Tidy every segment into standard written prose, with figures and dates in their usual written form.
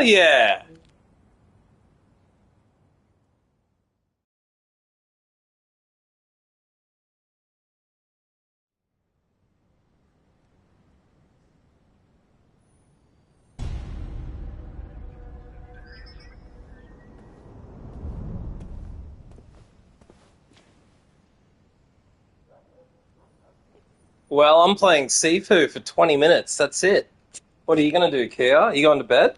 Hell yeah! Well, I'm playing Sifu for 20 minutes. That's it. What are you going to do, Kia? You going to bed?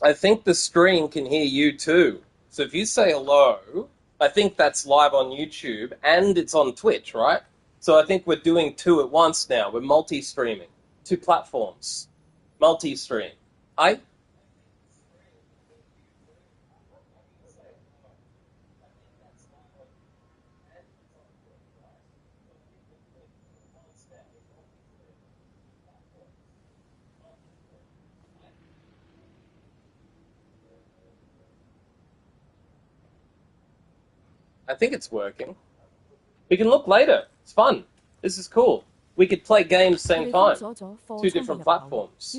I think the screen can hear you too. So if you say hello, I think that's live on YouTube and it's on Twitch, right? So I think we're doing two at once now. We're multi-streaming. Two platforms. Multi-stream. I I think it's working. We can look later. It's fun. This is cool. We could play games same time. Two different platforms.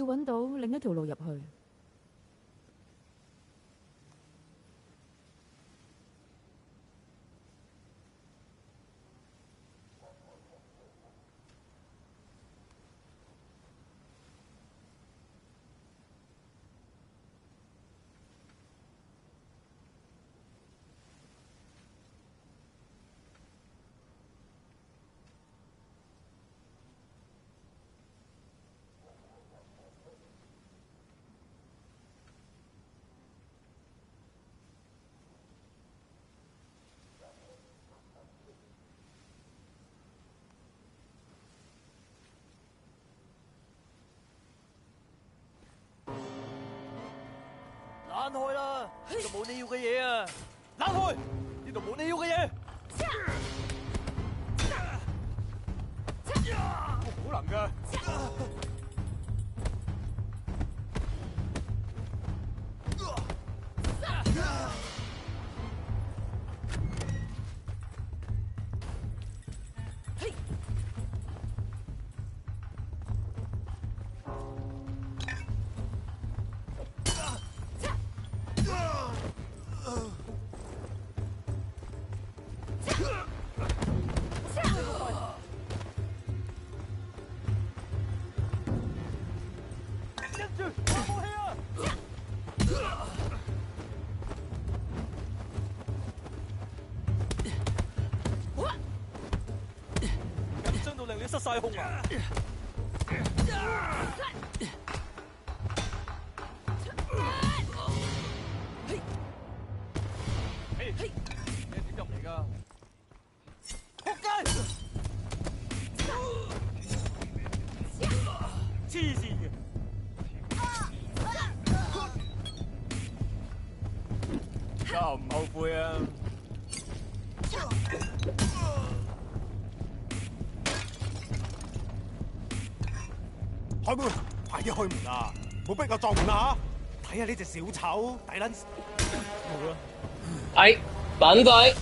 I, 等仔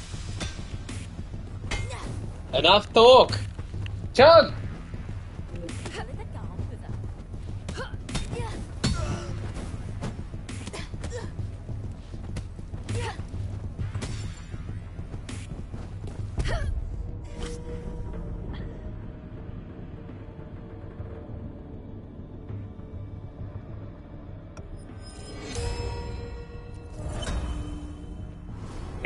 Enough talk. Chug.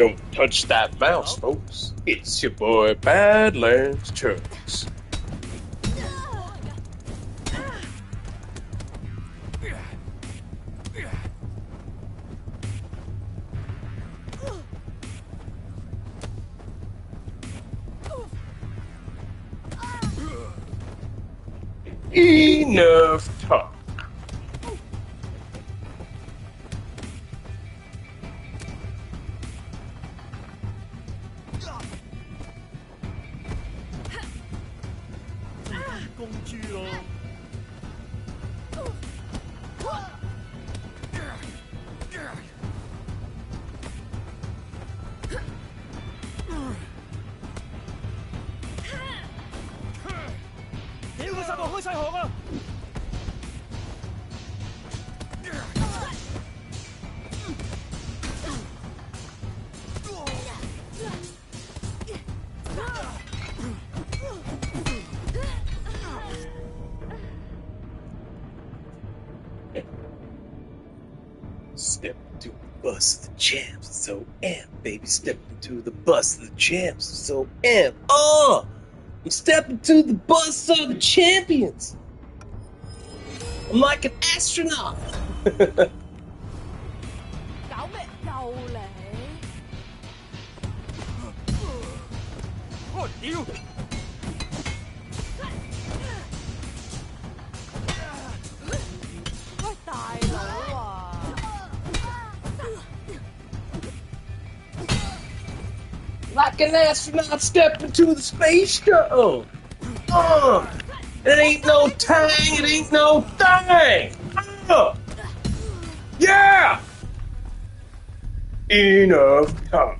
Don't touch that mouse, folks. It's your boy Badlands Chugs. Enough talk. Step into the bus of the champs, so amped, baby. Step into the bus of the champs, so amped. I'm stepping to the bus of the champions. I'm like an astronaut. 搞咩？又嚟？我屌！喂，大佬啊！ Like an astronaut stepping to the space shuttle. It ain't no tang, it ain't no thing. Yeah! Enough talk.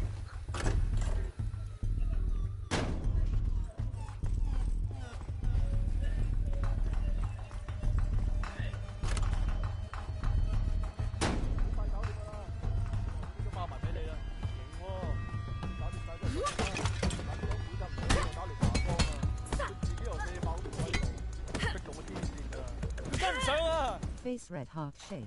Face red heart shape.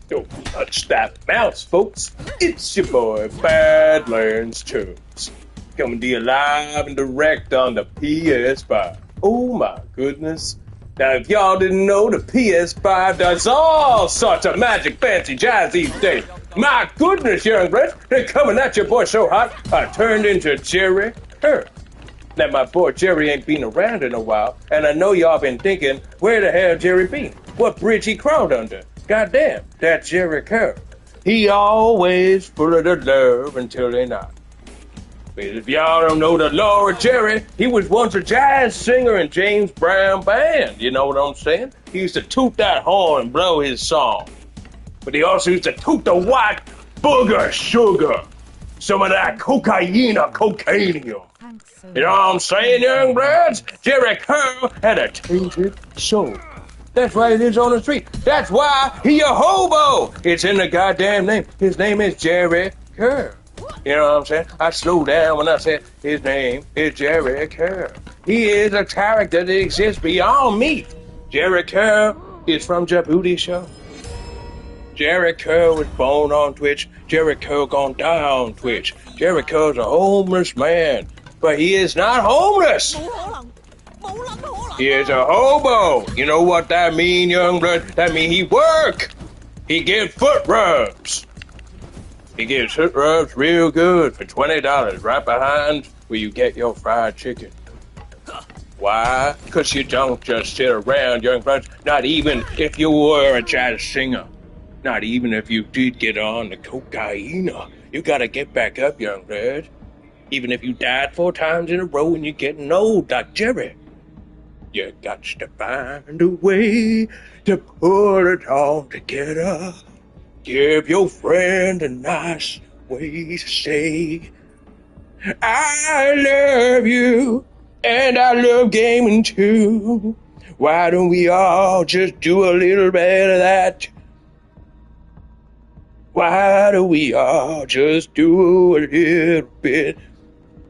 Don't touch that mouse, folks. It's your boy, Badlands Chubbs. Coming to you live and direct on the PS5. Oh my goodness. Now, if y'all didn't know, the PS5 does all sorts of magic, fancy jazz these days. My goodness, young friends, they're coming at your boy so hot, I turned into Jerry Kerr. Now, my boy Jerry ain't been around in a while, and I know y'all been thinking, where the hell Jerry been? What bridge he crawled under? Goddamn, that's Jerry Kerr. He always full of the love until they not. But if y'all don't know the Lord Jerry, he was once a jazz singer in James Brown band. You know what I'm saying? He used to toot that horn and blow his song. But he also used to toot the white booger sugar. Some of that cocaine. You know what I'm saying, young bloods? Jerry Kerr had a tainted soul. That's why he lives on the street. That's why he a hobo. It's in the goddamn name. His name is Jerry Kerr. You know what I'm saying? I slowed down when I said his name is Jerry Kerr. He is a character that exists beyond me. Jerry Kerr is from Djibouti Show. Jerry Kerr was born on Twitch. Jerry Kerr gonna die on Twitch. Jerry Kerr's a homeless man, but he is not homeless. He is a hobo. You know what that mean, young blood? That mean he work. He get foot rubs. He gives foot rubs real good for $20 right behind where you get your fried chicken. Why? Because you don't just sit around, young friends. Not even if you were a jazz singer. Not even if you did get on the cocaine. You gotta get back up, young blood. Even if you died 4 times in a row and you're getting old like Jerry. You got to find a way to put it all together. Give your friend a nice way to say, I love you, and I love gaming too. Why don't we all just do a little bit of that? Why don't we all just do a little bit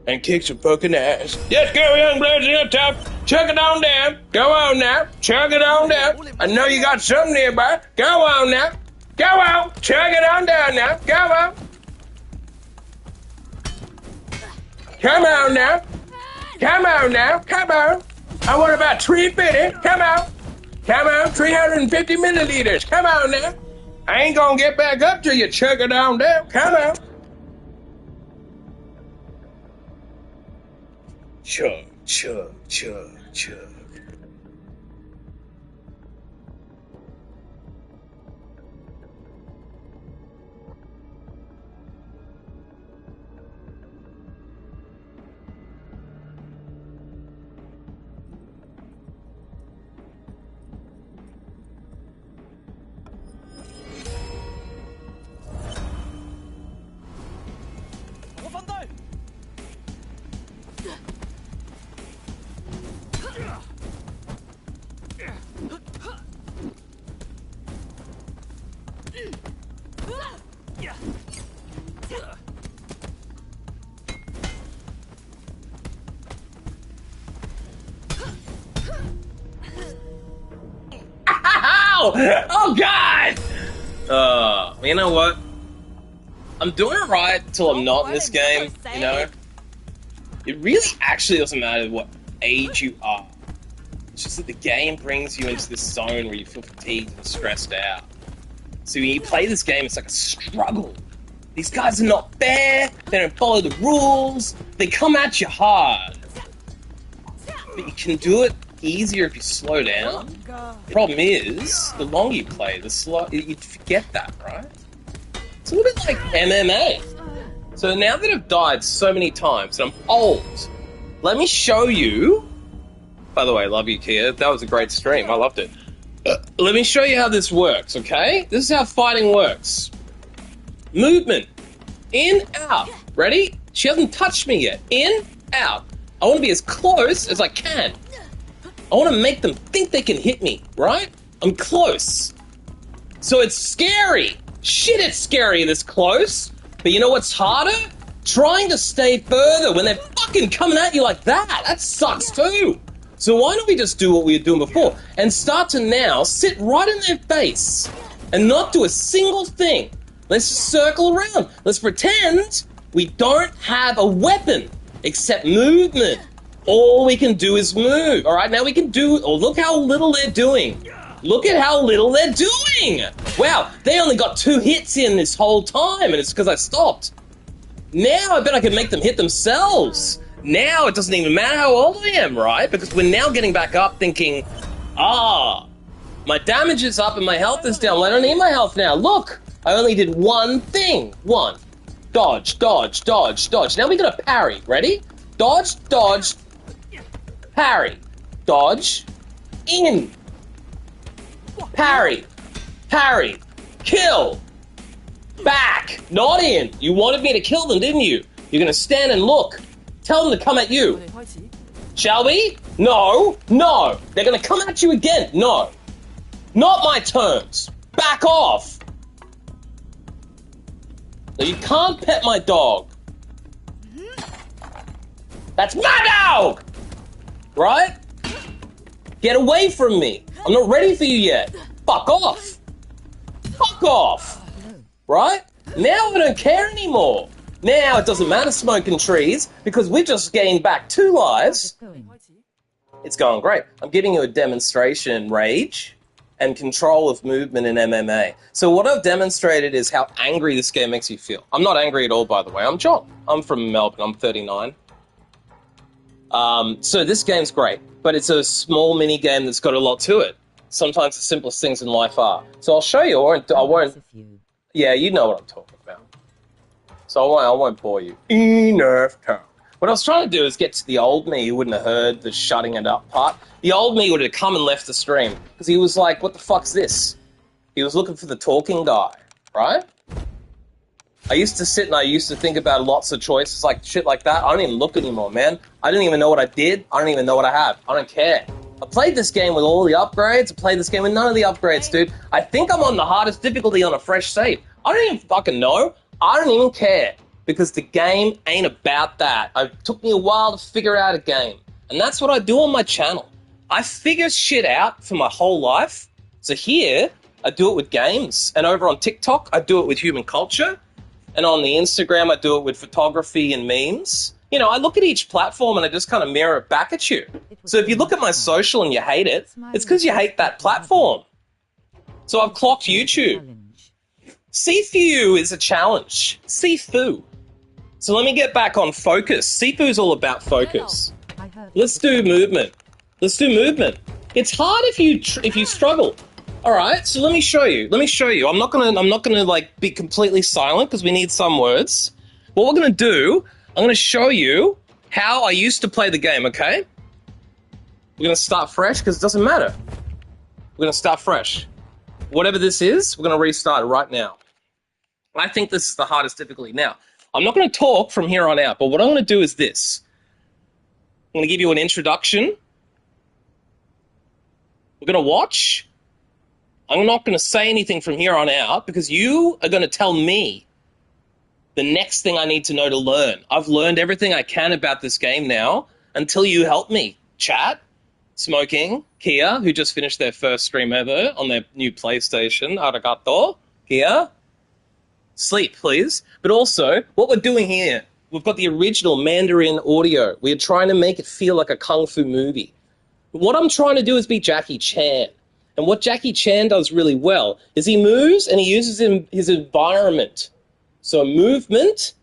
and kick some fucking ass? Let's go, young bloods, up top. Chug it on down. Go on now. Chug it on down. I know you got some nearby. Go on now. Go on, chug it on down now. Go on. Come on now. Come on now. Come on. I want about 350. Come on. Come on, 350 milliliters. Come on now. I ain't gonna get back up till you chug it on down. Come on. Chug, chug, chug, chug. Ow! Oh God! You know what? I'm doing it right till I'm not in this game, you know? It really actually doesn't matter what age you are. It's just that the game brings you into this zone where you feel fatigued and stressed out. So when you play this game, it's like a struggle. These guys are not fair, they don't follow the rules, they come at you hard. But you can do it easier if you slow down. The problem is, the longer you play, the slow you forget that, right? It's a little bit like MMA. So now that I've died so many times and I'm old, let me show you. By the way, love you, Kia. That was a great stream. I loved it. Let me show you how this works, okay? This is how fighting works. Movement. In, out. Ready? She hasn't touched me yet. In, out. I want to be as close as I can. I want to make them think they can hit me, right? I'm close. So it's scary. Shit, it's scary this close. But you know what's harder? Trying to stay further when they're fucking coming at you like that. That sucks too. So why don't we just do what we were doing before and start to now sit right in their face and not do a single thing. Let's just circle around. Let's pretend we don't have a weapon except movement. All we can do is move. All right, now we can do... Oh, look how little they're doing. Look at how little they're doing. Wow, they only got 2 hits in this whole time, and it's because I stopped. Now I bet I can make them hit themselves. Now it doesn't even matter how old I am, right? Because we're now getting back up thinking, my damage is up and my health is down. Well, I don't need my health now. Look, I only did one thing. One. Dodge, dodge, dodge, dodge. Now we got to parry. Ready? Dodge, dodge, parry. Dodge, in. Parry, parry, kill, back, not in. You wanted me to kill them, didn't you? You're going to stand and look. Tell them to come at you. Shall we? No, no. They're going to come at you again. No. Not my terms. Back off. No, you can't pet my dog. That's my dog! Right? Get away from me. I'm not ready for you yet. Fuck off. Fuck off. Right? Now I don't care anymore. Now it doesn't matter smoking trees because we've just gained back 2 lives. It's going great. I'm giving you a demonstration, Rage, and control of movement in MMA. So what I've demonstrated is how angry this game makes you feel. I'm not angry at all, by the way. I'm John. I'm from Melbourne. I'm 39. So this game's great, but it's a small mini game that's got a lot to it. Sometimes the simplest things in life are. So I'll show you, or I won't. Yeah, you know what I'm talking about. So I won't bore you. Enough time. What I was trying to do is get to the old me who wouldn't have heard the shutting it up part. The old me would have come and left the stream because he was like, "What the fuck's this?" He was looking for the talking guy, right? I used to sit and I used to think about lots of choices, like shit like that. I don't even look anymore, man. I don't even know what I did. I don't even know what I have. I don't care. I played this game with all the upgrades. I played this game with none of the upgrades, dude. I think I'm on the hardest difficulty on a fresh save. I don't even fucking know. I don't even care because the game ain't about that. It took me a while to figure out a game. And that's what I do on my channel. I figure shit out for my whole life. So here, I do it with games. And over on TikTok, I do it with human culture. And on the Instagram, I do it with photography and memes. You know, I look at each platform and I just kind of mirror it back at you. So if you look at my social and you hate it, it's because you hate that platform. So I've clocked YouTube. Sifu is a challenge. Sifu. So let me get back on focus. Sifu's all about focus. Let's do movement. Let's do movement. It's hard if you struggle. All right, so let me show you. Let me show you. I'm not gonna like be completely silent because we need some words. What we're gonna do, I'm gonna show you how I used to play the game. Okay? We're gonna start fresh because it doesn't matter. We're gonna start fresh. Whatever this is, we're gonna restart it right now. I think this is the hardest difficulty. Now, I'm not gonna talk from here on out, but what I'm gonna do is this. I'm gonna give you an introduction, We're going to watch. I'm not going to say anything from here on out because you are going to tell me the next thing I need to know to learn. I've learned everything I can about this game now until you help me. Chat, Smoking, Kia, who just finished their first stream ever on their new PlayStation. Arigato, Kia. Sleep, please. But also, what we're doing here, we've got the original Mandarin audio. We're trying to make it feel like a kung fu movie. What I'm trying to do is be Jackie Chan. And what Jackie Chan does really well is he moves and he uses his environment. So movement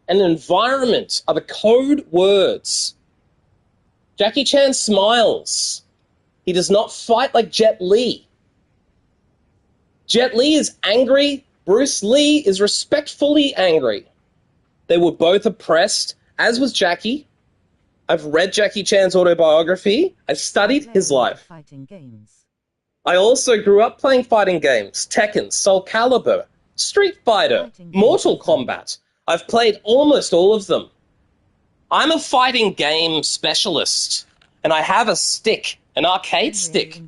and environment are the code words. Jackie Chan smiles. He does not fight like Jet Li. Jet Li is angry. Bruce Lee is respectfully angry. They were both oppressed, as was Jackie. I've read Jackie Chan's autobiography. I've studied his life. Fighting games. I also grew up playing fighting games. Tekken, Soul Calibur, Street Fighter, Mortal Kombat. I've played almost all of them. I'm a fighting game specialist, and I have a stick, an arcade stick.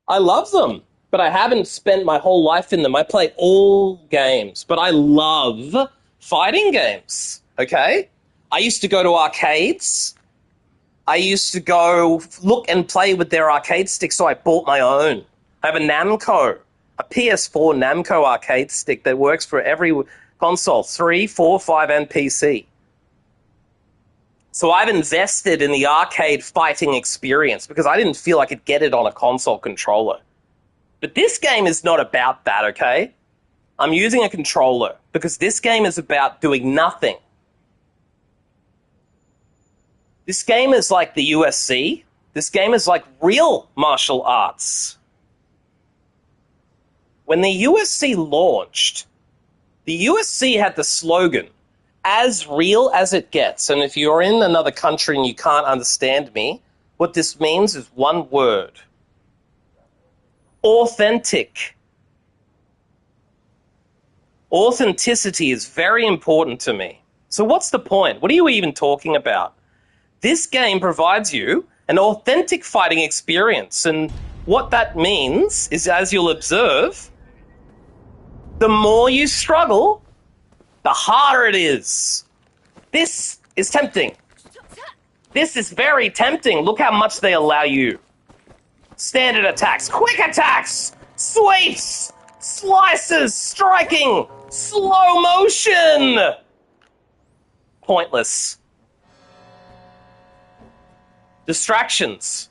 I love them, but I haven't spent my whole life in them. I play all games, but I love fighting games, okay? I used to go to arcades. I used to go look and play with their arcade sticks, so I bought my own. I have a Namco, a PS4 Namco arcade stick that works for every console, 3, 4, 5, and PC. So I've invested in the arcade fighting experience because I didn't feel I could get it on a console controller. But this game is not about that, okay? I'm using a controller because this game is about doing nothing. This game is like the USC. This game is like real martial arts. When the USC launched, the USC had the slogan, as real as it gets. And if you're in another country and you can't understand me, what this means is one word. Authentic. Authenticity is very important to me. So what's the point? What are you even talking about? This game provides you an authentic fighting experience, and what that means is, as you'll observe, the more you struggle, the harder it is. This is tempting. This is very tempting. Look how much they allow you. Standard attacks, quick attacks, sweeps, slices, striking, slow motion. Pointless. Distractions.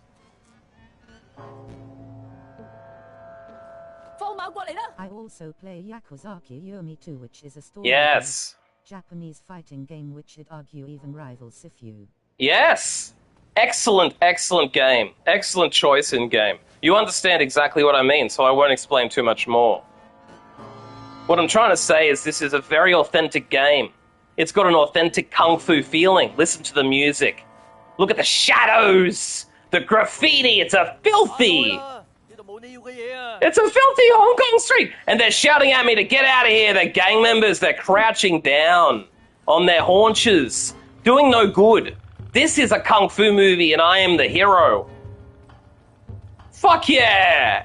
I also play Yakuzaki Yomi 2, which is a story Yes. Japanese fighting game which I'd argue even rivals it.You. Yes. Excellent, excellent game. Excellent choice in game. You understand exactly what I mean, so I won't explain too much more. What I'm trying to say is this is a very authentic game. It's got an authentic kung fu feeling. Listen to the music. Look at the shadows, the graffiti. It's a filthy Hong Kong street. And they're shouting at me to get out of here. They're gang members. They're crouching down on their haunches, doing no good. This is a kung fu movie and I am the hero. Fuck yeah.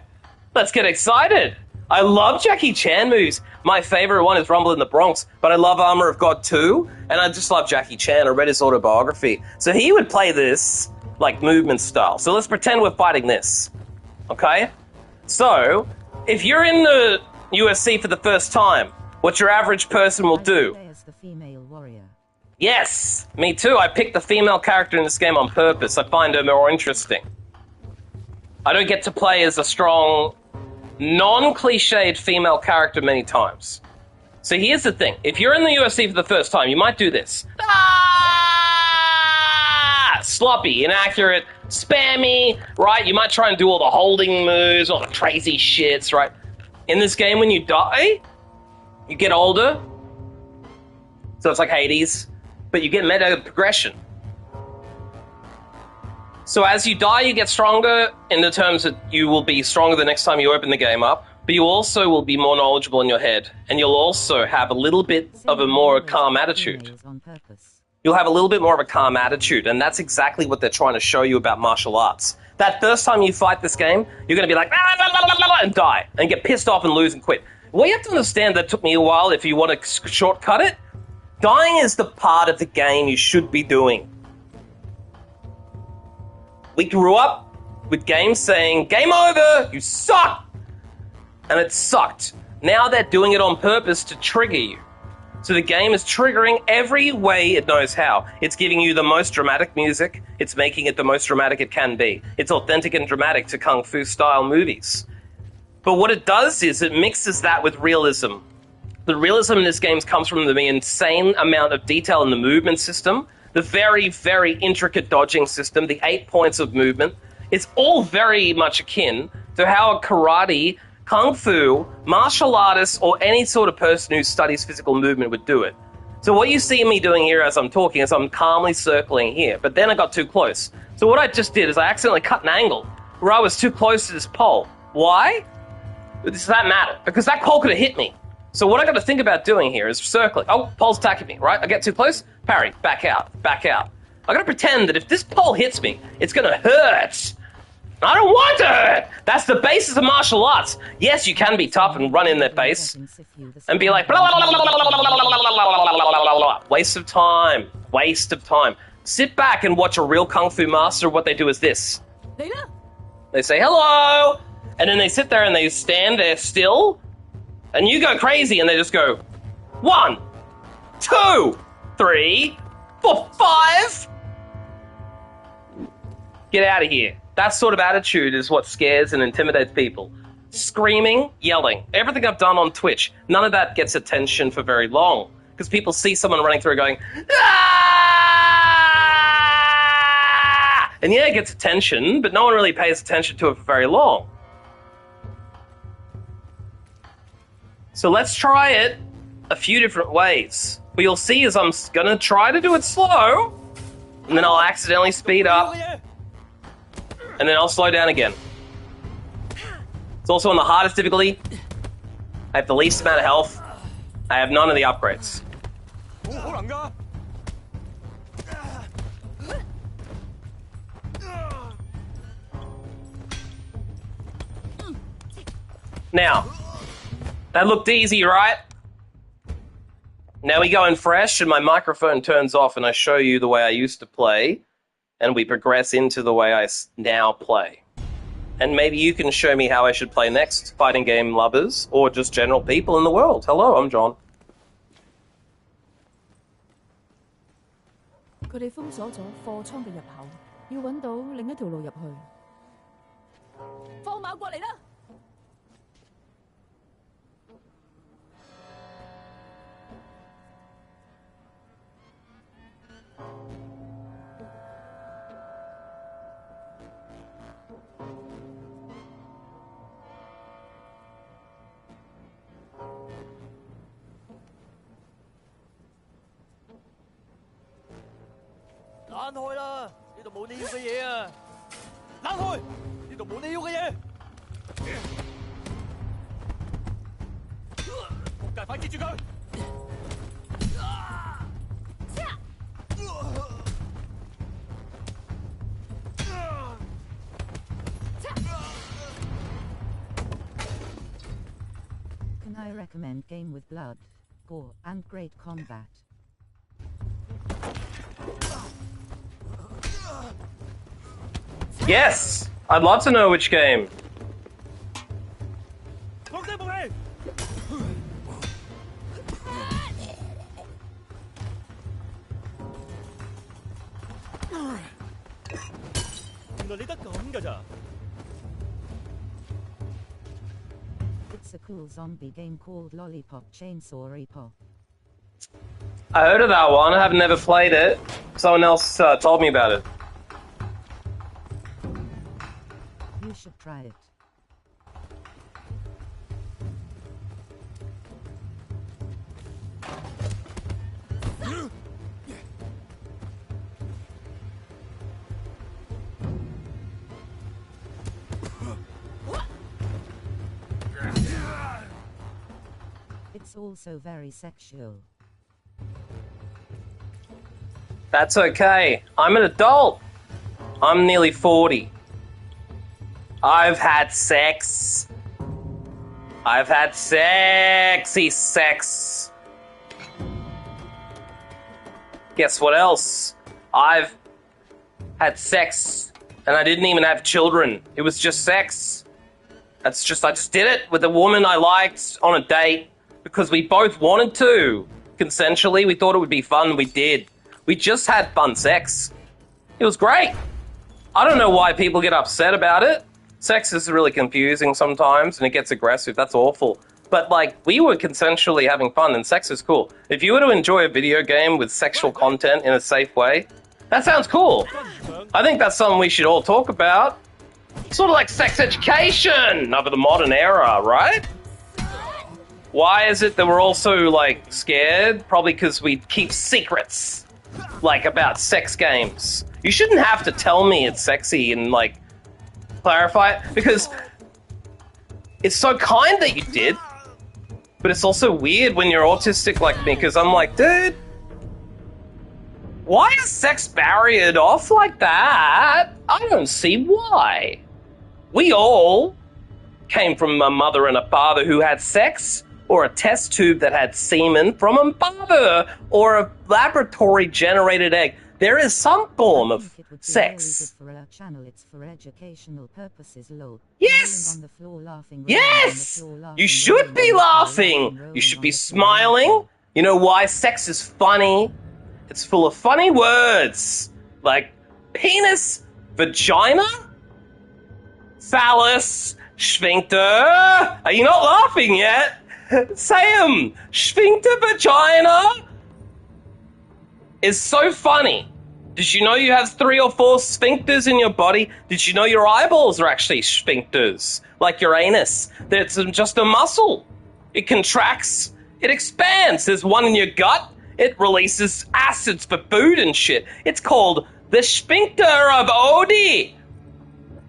Let's get excited. I love Jackie Chan movies. My favorite one is Rumble in the Bronx, but I love Armor of God 2, and I just love Jackie Chan. I read his autobiography. So he would play this like movement style. So let's pretend we're fighting this. Okay? So, if you're in the USC for the first time, what your average person will do. Play as the female warrior. Yes, me too. I picked the female character in this game on purpose. I find her more interesting. I don't get to play as a strong, non-cliched female character many times. So here's the thing. If you're in the UFC for the first time, you might do this. Ah! Sloppy, inaccurate, spammy, right? You might try and do all the holding moves, all the crazy shits, right? In this game, when you die, you get older. So it's like Hades, but you get meta progression. So as you die, you get stronger in the terms that you will be stronger the next time you open the game up, but you also will be more knowledgeable in your head, and you'll also have a little bit of a more calm attitude. You'll have a little bit more of a calm attitude, and that's exactly what they're trying to show you about martial arts. That first time you fight this game, you're going to be like, "Ah, la, la, la, la, la," and die, and get pissed off and lose and quit. Well, you have to understand that took me a while if you want to shortcut it. Dying is the part of the game you should be doing. We grew up with games saying, game over, you suck! And it sucked. Now they're doing it on purpose to trigger you. So the game is triggering every way it knows how. It's giving you the most dramatic music. It's making it the most dramatic it can be. It's authentic and dramatic to Kung Fu style movies. But what it does is it mixes that with realism. The realism in this game comes from the insane amount of detail in the movement system, the very, very intricate dodging system, the 8 points of movement. It's all very much akin to how a karate, kung fu, martial artist, or any sort of person who studies physical movement would do it. So what you see me doing here as I'm talking is I'm calmly circling here, but then I got too close. So what I just did is I accidentally cut an angle where I was too close to this pole. Why? Does that matter? Because that pole could have hit me. So what I got to think about doing here is circling. Oh, pole's attacking me, right? I get too close, parry, back out, back out. I got to pretend that if this pole hits me, it's going to hurt. I don't want to hurt. That's the basis of martial arts. Yes, you can be tough and run in their face and be like, blah, blah, blah, blah, blah, blah, blah, blah, blah, blah, blah. Waste of time. Waste of time. Sit back and watch a real kung fu master. What they do is this. They say, hello. And then they sit there and they stand there still. And you go crazy and they just go, 1, 2, 3, 4, 5. Get out of here. That sort of attitude is what scares and intimidates people. Screaming, yelling. Everything I've done on Twitch, none of that gets attention for very long. Because people see someone running through going, ah! And yeah, it gets attention, but no one really pays attention to it for very long. So let's try it a few different ways. What you'll see is I'm going to try to do it slow, and then I'll accidentally speed up, and then I'll slow down again. It's also on the hardest difficulty. I have the least amount of health. I have none of the upgrades. Now, that looked easy, right? Now we go in fresh and my microphone turns off and I show you the way I used to play and we progress into the way I now play. And maybe you can show me how I should play next, fighting game lovers or just general people in the world. Hello, I'm John. 佢哋封鎖咗貨倉嘅入口，要揾到另一條路入去。放馬過嚟啦！ 躝開啦！呢度冇你要嘅嘢啊！躝開！呢度冇你要嘅嘢！仆街，快接住佢！ Can I recommend game with blood, gore, and great combat? Yes! I'd love to know which game. 放低武器！原來你得咁㗎咋？ It's a cool zombie game called Lollipop Chainsaw Repo. I heard of that one. I have never played it. Someone else told me about it. You should try it. It's also very sexual. That's okay. I'm an adult. I'm nearly 40. I've had sex. I've had sexy sex. Guess what else? I've had sex and I didn't even have children. It was just sex. I just did it with a woman I liked on a date because we both wanted to. Consensually, we thought it would be fun, we did. We just had fun sex. It was great. I don't know why people get upset about it. Sex is really confusing sometimes and it gets aggressive. That's awful. But, like, we were consensually having fun and sex is cool. If you were to enjoy a video game with sexual content in a safe way, that sounds cool. I think that's something we should all talk about. Sort of like sex education of the modern era, right? Why is it that we're all so, like, scared? Probably because we keep secrets, like, about sex games. You shouldn't have to tell me it's sexy and, like, clarify it, because it's so kind that you did, but it's also weird when you're autistic like me, because I'm like, dude, why is sex barriered off like that? I don't see why. We all came from a mother and a father who had sex, or a test tube that had semen from a mother, or a laboratory-generated egg. There is some form of sex. For our channel, it's for educational purposes. Yes! On the floor laughing, Yes! on the floor laughing, You should be laughing. You should be smiling. You know why? Sex is funny. It's full of funny words. Like penis, vagina, phallus, sphincter. Are you not laughing yet? Say 'em. Sphincter, vagina is so funny. Did you know you have 3 or 4 sphincters in your body? Did you know your eyeballs are actually sphincters, like your anus? It's just a muscle. It contracts, it expands. There's one in your gut. It releases acids for food and shit. It's called the sphincter of Oddi.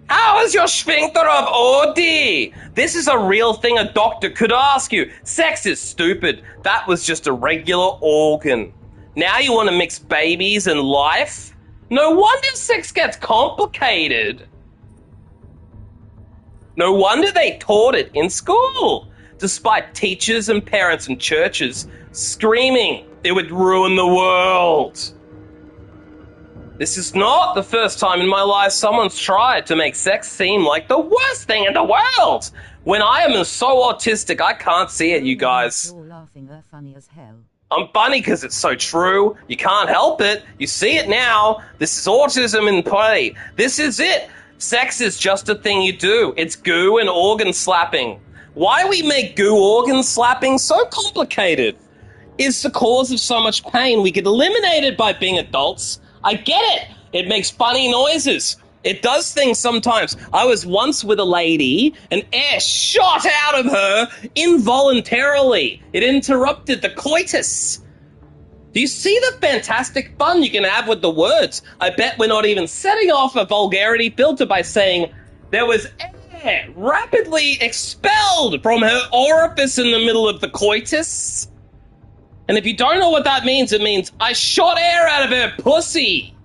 How is your sphincter of Oddi? This is a real thing a doctor could ask you. Sex is stupid. That was just a regular organ. Now you want to mix babies and life? No wonder sex gets complicated. No wonder they taught it in school, despite teachers and parents and churches screaming it would ruin the world. This is not the first time in my life someone's tried to make sex seem like the worst thing in the world. When I am so autistic, I can't see it, you guys. You're laughing, funny as hell. I'm funny because it's so true. You can't help it. You see it now. This is autism in play. This is it. Sex is just a thing you do. It's goo and organ slapping. Why we make goo organ slapping so complicated? Is the cause of so much pain. We get eliminated by being adults. I get it. It makes funny noises. It does things sometimes. I was once with a lady, and air shot out of her involuntarily. It interrupted the coitus. Do you see the fantastic fun you can have with the words? I bet we're not even setting off a vulgarity filter by saying there was air rapidly expelled from her orifice in the middle of the coitus. And if you don't know what that means, it means I shot air out of her pussy.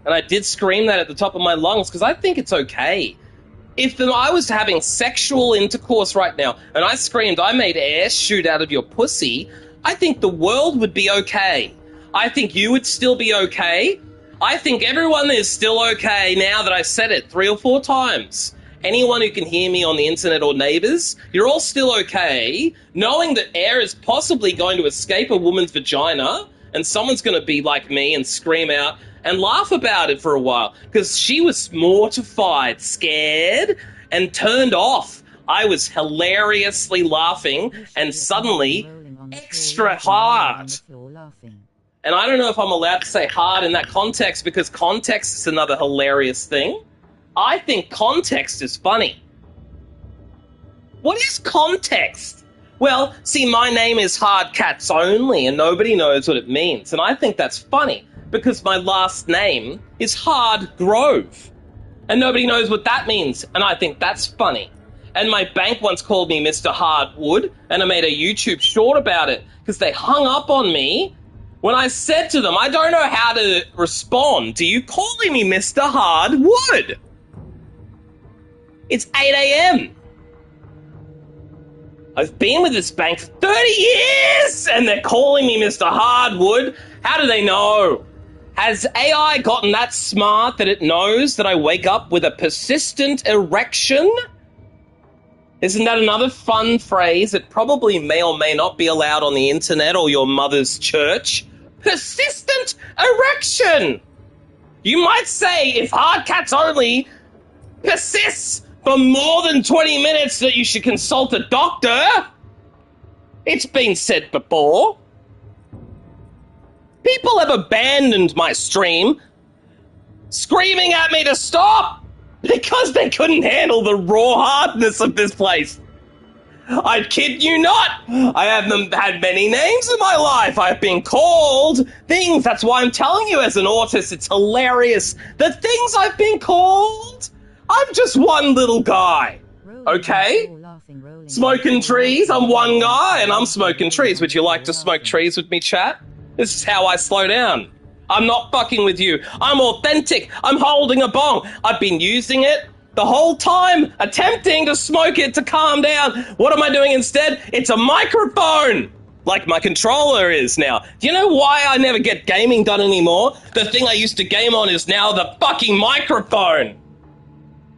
And I did scream that at the top of my lungs because I think it's okay. If I was having sexual intercourse right now and I screamed, I made air shoot out of your pussy, I think the world would be okay. I think you would still be okay. I think everyone is still okay now that I said it 3 or 4 times. Anyone who can hear me on the internet or neighbors, you're all still okay, knowing that air is possibly going to escape a woman's vagina and someone's going to be like me and scream out and laugh about it for a while because she was mortified, scared, and turned off. I was hilariously laughing and suddenly extra hard. And I don't know if I'm allowed to say hard in that context because context is another hilarious thing. I think context is funny. What is context? Well, see, my name is Hard Cats Only and nobody knows what it means. And I think that's funny because my last name is Hard Grove. And nobody knows what that means. And I think that's funny. And my bank once called me Mr. Hardwood and I made a YouTube short about it because they hung up on me when I said to them, I don't know how to respond to you calling me Mr. Hardwood. It's 8 a.m. I've been with this bank for 30 years and they're calling me Mr. Hardwood. How do they know? Has AI gotten that smart that it knows that I wake up with a persistent erection? Isn't that another fun phrase that probably may or may not be allowed on the internet or your mother's church? Persistent erection! You might say if Hardcats Only persists for more than 20 minutes that you should consult a doctor. It's been said before. People have abandoned my stream, screaming at me to stop because they couldn't handle the raw hardness of this place. I kid you not. I haven't had many names in my life. I've been called things. That's why I'm telling you as an autist, it's hilarious. The things I've been called. I'm just one little guy. Okay? Smoking trees. I'm one guy and I'm smoking trees. Would you like to smoke trees with me, chat? This is how I slow down. I'm not fucking with you. I'm authentic. I'm holding a bong. I've been using it the whole time, attempting to smoke it to calm down. What am I doing instead? It's a microphone, like my controller is now. Do you know why I never get gaming done anymore? The thing I used to game on is now the fucking microphone.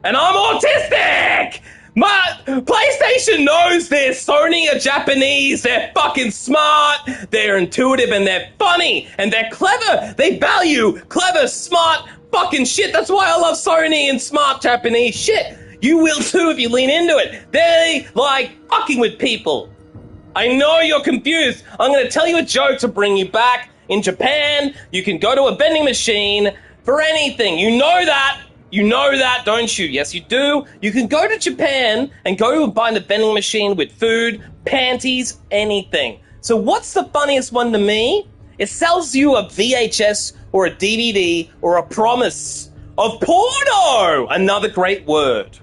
And I'm autistic! My PlayStation knows this. Sony are Japanese. They're fucking smart. They're intuitive and they're funny and they're clever. They value clever, smart fucking shit. That's why I love Sony and smart Japanese shit. You will too if you lean into it. They like fucking with people. I know you're confused. I'm going to tell you a joke to bring you back. In Japan, you can go to a vending machine for anything. You know that. You know that, don't you? Yes, you do. You can go to Japan and go to buy the vending machine with food, panties, anything. So what's the funniest one to me? It sells you a VHS or a DVD or a promise of porno. Another great word.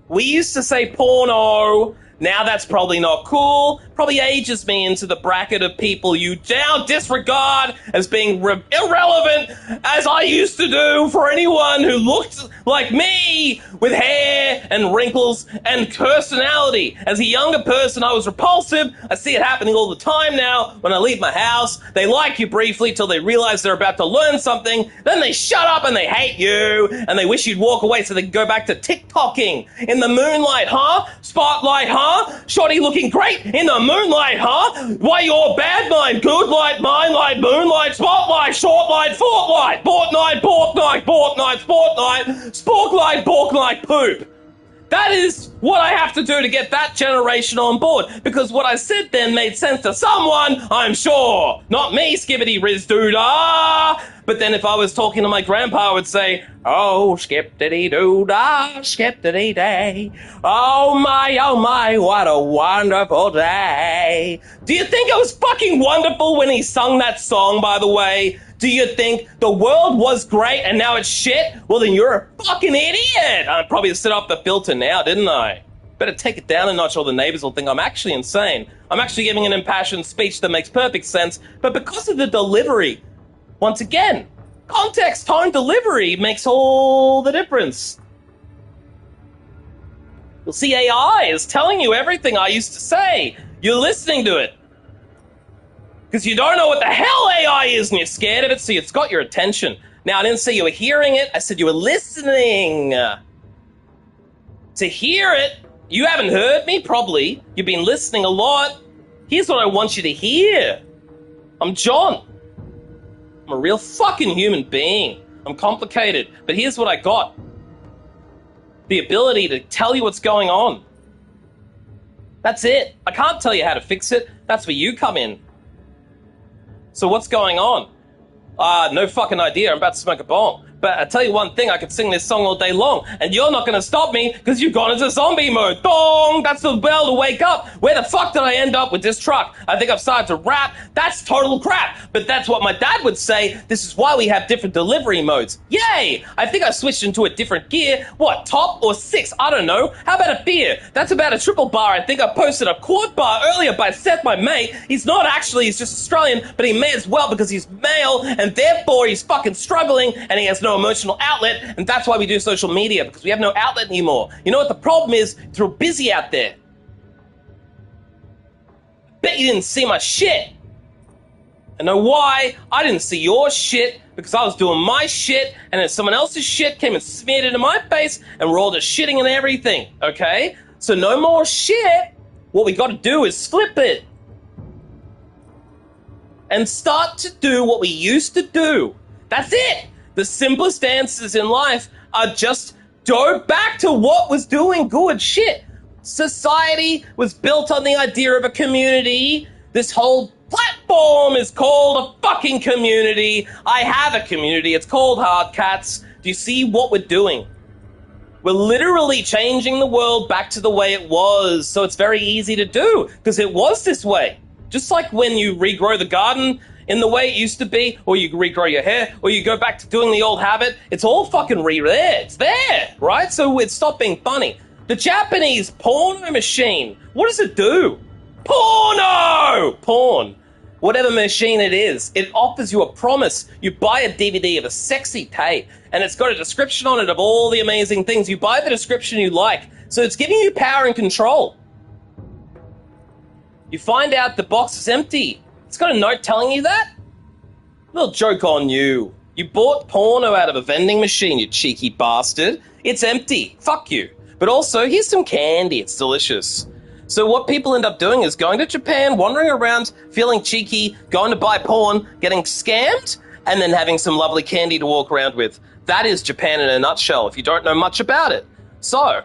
We used to say porno. Now that's probably not cool. Probably ages me into the bracket of people you now disregard as being irrelevant, as I used to do for anyone who looked like me with hair and wrinkles and personality. As a younger person, I was repulsive. I see it happening all the time now. When I leave my house, they like you briefly till they realize they're about to learn something. Then they shut up and they hate you and they wish you'd walk away so they can go back to TikToking. In the moonlight, huh? Spotlight, huh? Shorty looking great in the moonlight, huh? Why your bad mind, good light, mind light, moonlight, spotlight, short light, fortnight, fortnight, fortnight, spork light, bork light, poop. That is what I have to do to get that generation on board, because what I said then made sense to someone, I'm sure. Not me, skibbity riz doo-dah. But then if I was talking to my grandpa, I would say, oh, skip-diddy-doo-dah, skip-diddy-day. Oh my, what a wonderful day. Do you think it was fucking wonderful when he sung that song, by the way? Do you think the world was great and now it's shit? Well, then you're a fucking idiot. I probably set up the filter now, didn't I? Better take it down a notch or the neighbors will think I'm actually insane. I'm actually giving an impassioned speech that makes perfect sense, but because of the delivery, once again, context, tone, delivery makes all the difference. You'll see AI is telling you everything I used to say. You're listening to it. Because you don't know what the hell AI is and you're scared of it, so it's got your attention. Now, I didn't say you were hearing it, I said you were listening. To hear it, you haven't heard me, probably. You've been listening a lot. Here's what I want you to hear. I'm John. I'm a real fucking human being. I'm complicated, but here's what I got. The ability to tell you what's going on. That's it. I can't tell you how to fix it. That's where you come in. So what's going on? No fucking idea. I'm about to smoke a bong. But I tell you one thing, I could sing this song all day long, and you're not going to stop me because you've gone into zombie mode. Dong! That's the bell to wake up. Where the fuck did I end up with this truck? I think I've started to rap. That's total crap. But that's what my dad would say. This is why we have different delivery modes. Yay! I think I switched into a different gear. What, top or 6? I don't know. How about a beer? That's about a triple bar. I think I posted a quad bar earlier by Seth, my mate. He's not actually, he's just Australian, but he may as well because he's male, and therefore he's fucking struggling, and he has no no emotional outlet, and that's why we do social media, because we have no outlet anymore. You know what the problem is? It's real busy out there. Bet you didn't see my shit. I know why. I didn't see your shit because I was doing my shit, and then someone else's shit came and smeared it in my face, and we're all just shitting and everything, okay? So no more shit. What we got to do is flip it and start to do what we used to do. That's it. The simplest answers in life are just go back to what was doing good shit. Society was built on the idea of a community. This whole platform is called a fucking community. I have a community. It's called Hardcats. Do you see what we're doing? We're literally changing the world back to the way it was. So it's very easy to do because it was this way. Just like when you regrow the garden in the way it used to be, or you regrow your hair, or you go back to doing the old habit, it's all fucking there. It's there, right? So it stopped being funny. The Japanese porno machine, what does it do? Porn. Whatever machine it is, it offers you a promise. You buy a DVD of a sexy tape, and it's got a description on it of all the amazing things. You buy the description you like, so it's giving you power and control. You find out the box is empty. It's got a note telling you that. Little joke on you. You bought porno out of a vending machine, you cheeky bastard. It's empty. Fuck you. But also, here's some candy. It's delicious. So what people end up doing is going to Japan, wandering around, feeling cheeky, going to buy porn, getting scammed, and then having some lovely candy to walk around with. That is Japan in a nutshell, if you don't know much about it. So,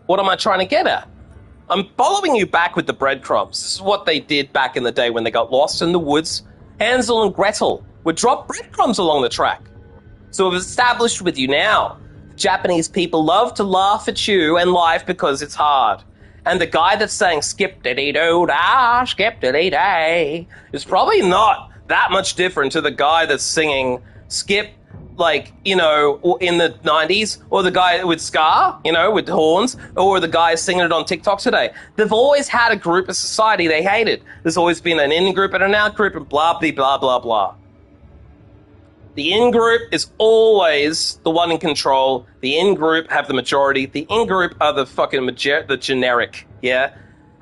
what am I trying to get at? I'm following you back with the breadcrumbs. This is what they did back in the day when they got lost in the woods. Hansel and Gretel would drop breadcrumbs along the track. So I've established with you now, Japanese people love to laugh at you and life because it's hard. And the guy that's saying skip-diddy-doo-dah, skip-diddy-day is probably not that much different to the guy that's singing skip, like, you know, in the 90s, or the guy with Scar, you know, with horns, or the guy singing it on TikTok today. They've always had a group of society they hated. There's always been an in-group and an out-group and blah, blah, blah, blah, blah. The in-group is always the one in control. The in-group have the majority. The in-group are the fucking the generic, yeah?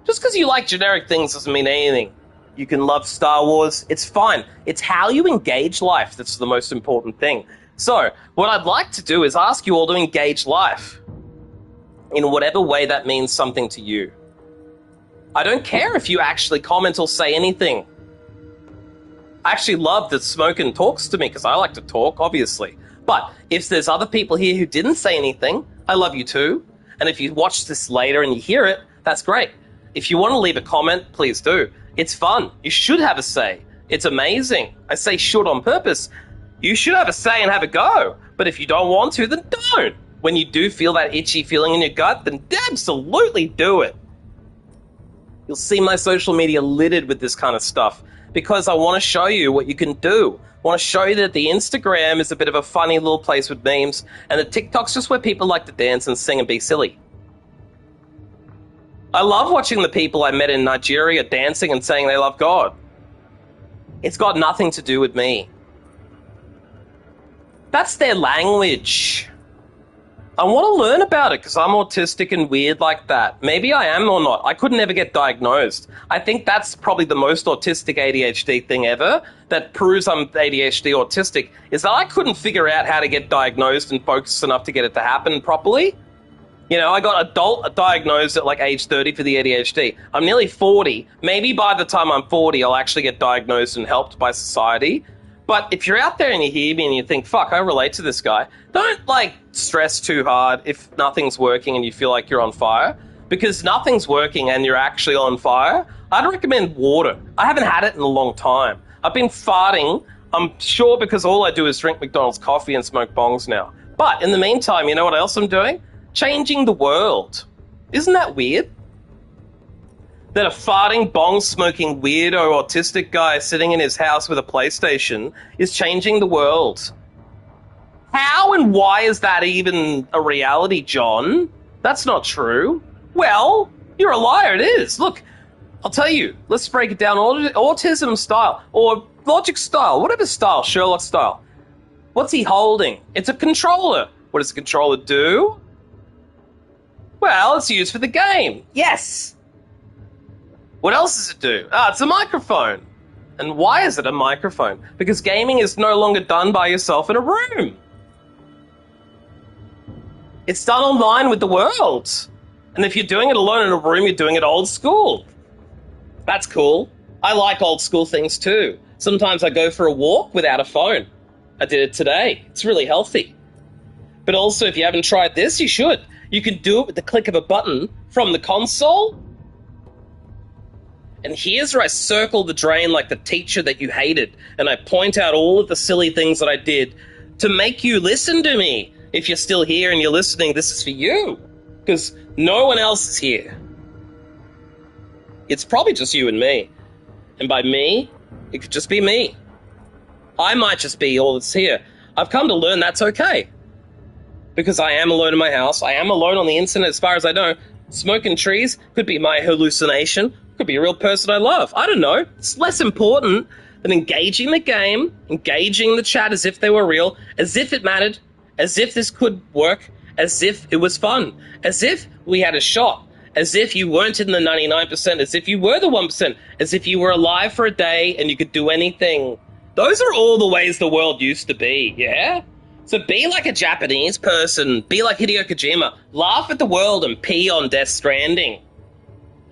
Just because you like generic things doesn't mean anything. You can love Star Wars. It's fine. It's how you engage life that's the most important thing. So, what I'd like to do is ask you all to engage life in whatever way that means something to you. I don't care if you actually comment or say anything. I actually love that Smokin talks to me because I like to talk, obviously. But if there's other people here who didn't say anything, I love you too. And if you watch this later and you hear it, that's great. If you want to leave a comment, please do. It's fun. You should have a say. It's amazing. I say should on purpose. You should have a say and have a go. But if you don't want to, then don't. When you do feel that itchy feeling in your gut, then absolutely do it. You'll see my social media littered with this kind of stuff because I want to show you what you can do. I want to show you that the Instagram is a bit of a funny little place with memes, and the TikTok's just where people like to dance and sing and be silly. I love watching the people I met in Nigeria dancing and saying they love God. It's got nothing to do with me. That's their language. I want to learn about it because I'm autistic and weird like that. Maybe I am or not. I could never get diagnosed. I think that's probably the most autistic ADHD thing ever that proves I'm ADHD autistic, is that I couldn't figure out how to get diagnosed and focus enough to get it to happen properly. You know, I got adult diagnosed at like age 30 for the ADHD. I'm nearly 40. Maybe by the time I'm 40, I'll actually get diagnosed and helped by society. But if you're out there and you hear me and you think, fuck, I relate to this guy, don't, like, stress too hard if nothing's working and you feel like you're on fire. Because nothing's working and you're actually on fire, I'd recommend water. I haven't had it in a long time. I've been farting, I'm sure, because all I do is drink McDonald's coffee and smoke bongs now. But in the meantime, you know what else I'm doing? Changing the world. Isn't that weird? That a farting, bong-smoking, weirdo, autistic guy sitting in his house with a PlayStation is changing the world. How and why is that even a reality, John? That's not true. Well, you're a liar, it is. Look, I'll tell you. Let's break it down autism style, or logic style, whatever style, Sherlock style. What's he holding? It's a controller. What does a controller do? Well, it's used for the game. Yes. What else does it do? It's a microphone. And why is it a microphone? Because gaming is no longer done by yourself in a room. It's done online with the world. And if you're doing it alone in a room, you're doing it old school. That's cool. I like old school things too. Sometimes I go for a walk without a phone. I did it today. It's really healthy. But also, if you haven't tried this, you should. You can do it with the click of a button from the console. And here's where I circle the drain like the teacher that you hated, and I point out all of the silly things that I did to make you listen to me. If you're still here and you're listening, this is for you, because no one else is here. It's probably just you and me. And by me, it could just be me. I might just be all that's here. I've come to learn that's okay. Because I am alone in my house. I am alone on the internet as far as I know. Smoking trees could be my hallucination. Could be a real person I love. I don't know. It's less important than engaging the game, engaging the chat as if they were real, as if it mattered, as if this could work, as if it was fun, as if we had a shot, as if you weren't in the 99%, as if you were the 1%, as if you were alive for a day and you could do anything. Those are all the ways the world used to be, yeah? So be like a Japanese person, be like Hideo Kojima, laugh at the world and pee on Death Stranding.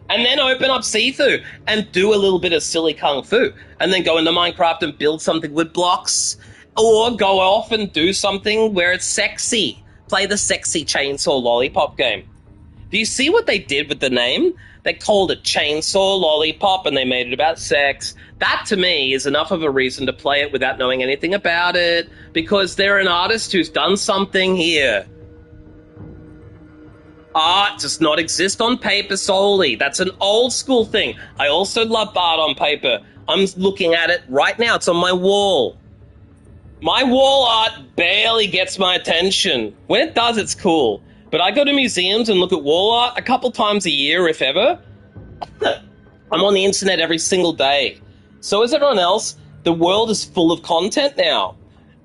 And then open up Sifu and do a little bit of silly kung fu. And then go into Minecraft and build something with blocks. Or go off and do something where it's sexy. Play the sexy Chainsaw Lollipop game. Do you see what they did with the name? They called it Chainsaw Lollipop and they made it about sex. That, to me, is enough of a reason to play it without knowing anything about it. Because they're an artist who's done something here. Art does not exist on paper solely. That's an old school thing. I also love art on paper. I'm looking at it right now. It's on my wall. My wall art barely gets my attention. When it does, it's cool. But I go to museums and look at wall art a couple times a year, if ever. I'm on the internet every single day. So is everyone else. The world is full of content now.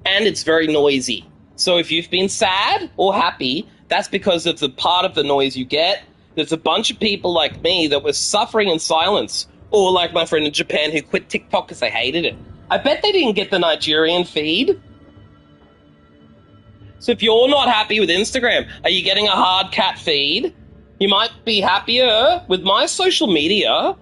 And it's very noisy. So if you've been sad or happy, that's because of the part of the noise you get. There's a bunch of people like me that were suffering in silence. Or like my friend in Japan who quit TikTok because they hated it. I bet they didn't get the Nigerian feed. So if you're not happy with Instagram, are you getting a hard cat feed? You might be happier with my social media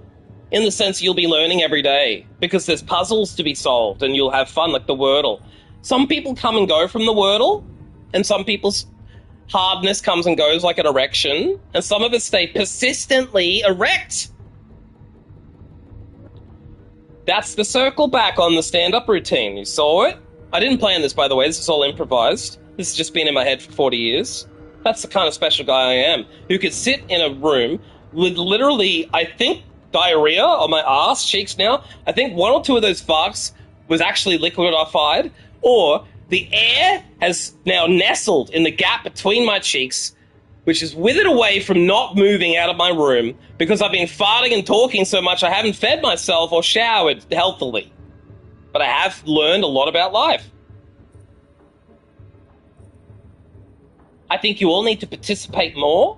in the sense you'll be learning every day because there's puzzles to be solved and you'll have fun like the Wordle. Some people come and go from the Wordle and some people's hardness comes and goes like an erection and some of us stay persistently erect. That's the circle back on the stand-up routine. You saw it? I didn't plan this, by the way. This is all improvised. This has just been in my head for 40 years. That's the kind of special guy I am, who could sit in a room with literally, I think, diarrhea on my ass cheeks now. I think one or two of those farts was actually liquidified, or the air has now nestled in the gap between my cheeks, which has withered away from not moving out of my room because I've been farting and talking so much I haven't fed myself or showered healthily. But I have learned a lot about life. I think you all need to participate more.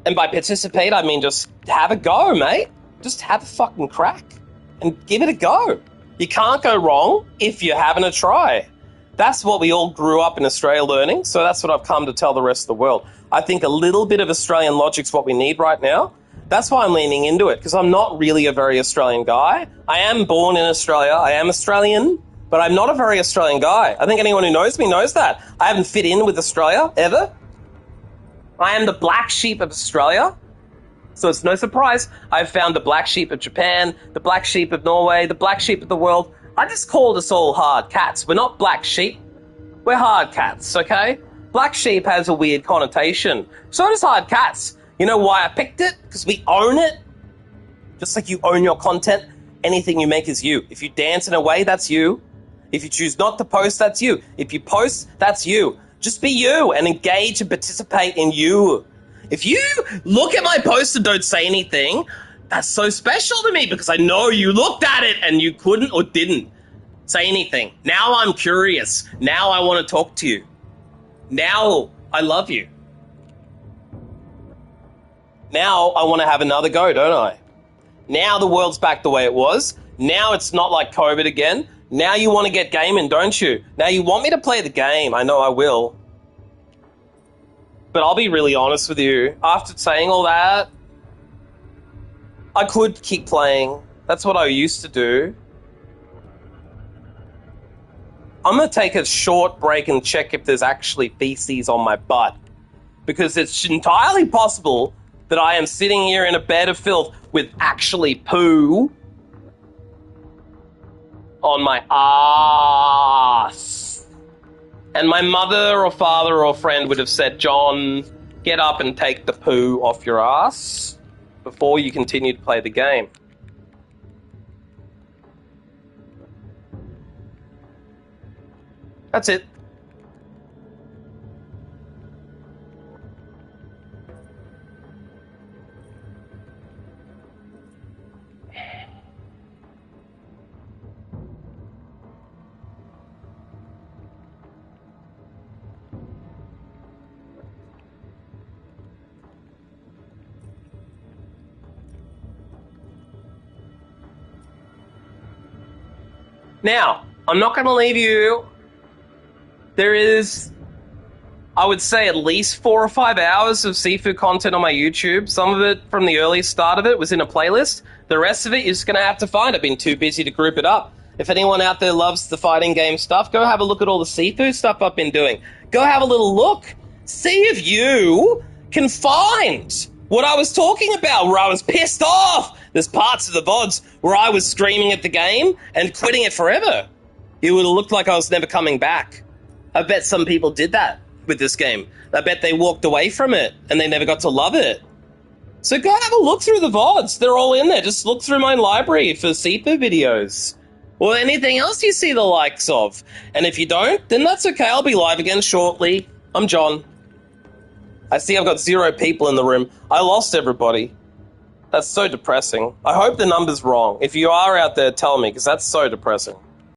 And by participate, I mean just have a go, mate. Just have a fucking crack and give it a go. You can't go wrong if you're having a try. That's what we all grew up in Australia learning, so that's what I've come to tell the rest of the world. I think a little bit of Australian logic's what we need right now. That's why I'm leaning into it, because I'm not really a very Australian guy. I am born in Australia, I am Australian, but I'm not a very Australian guy. I think anyone who knows me knows that. I haven't fit in with Australia, ever. I am the black sheep of Australia, so it's no surprise I've found the black sheep of Japan, the black sheep of Norway, the black sheep of the world. I just called us all hard cats. We're not black sheep. We're hard cats, okay? Black sheep has a weird connotation. So does hard cats. You know why I picked it? Because we own it. Just like you own your content, anything you make is you. If you dance in a way, that's you. If you choose not to post, that's you. If you post, that's you. Just be you and engage and participate in you. If you look at my post and don't say anything, that's so special to me because I know you looked at it and you couldn't or didn't. Say anything. Now I'm curious. Now I want to talk to you. Now I love you. Now I want to have another go, don't I? Now the world's back the way it was. Now it's not like COVID again. Now you want to get gaming, don't you? Now you want me to play the game. I know I will. But I'll be really honest with you. After saying all that, I could keep playing. That's what I used to do. I'm going to take a short break and check if there's actually feces on my butt. Because it's entirely possible that I am sitting here in a bed of filth with actually poo on my ass. And my mother or father or friend would have said, John, get up and take the poo off your ass before you continue to play the game. That's it. Now, I'm not going to leave you. There is, I would say, at least 4 or 5 hours of seafood content on my YouTube. Some of it from the early start of it was in a playlist. The rest of it you're just going to have to find. I've been too busy to group it up. If anyone out there loves the fighting game stuff, go have a look at all the seafood stuff I've been doing. Go have a little look. See if you can find what I was talking about, where I was pissed off. There's parts of the VODs where I was screaming at the game and quitting it forever. It would have looked like I was never coming back. I bet some people did that with this game. I bet they walked away from it and they never got to love it. So go have a look through the VODs. They're all in there. Just look through my library for Seafood videos. Or anything else you see the likes of. And if you don't, then that's okay. I'll be live again shortly. I'm John. I see I've got 0 people in the room. I lost everybody. That's so depressing. I hope the number's wrong. If you are out there, tell me, because that's so depressing.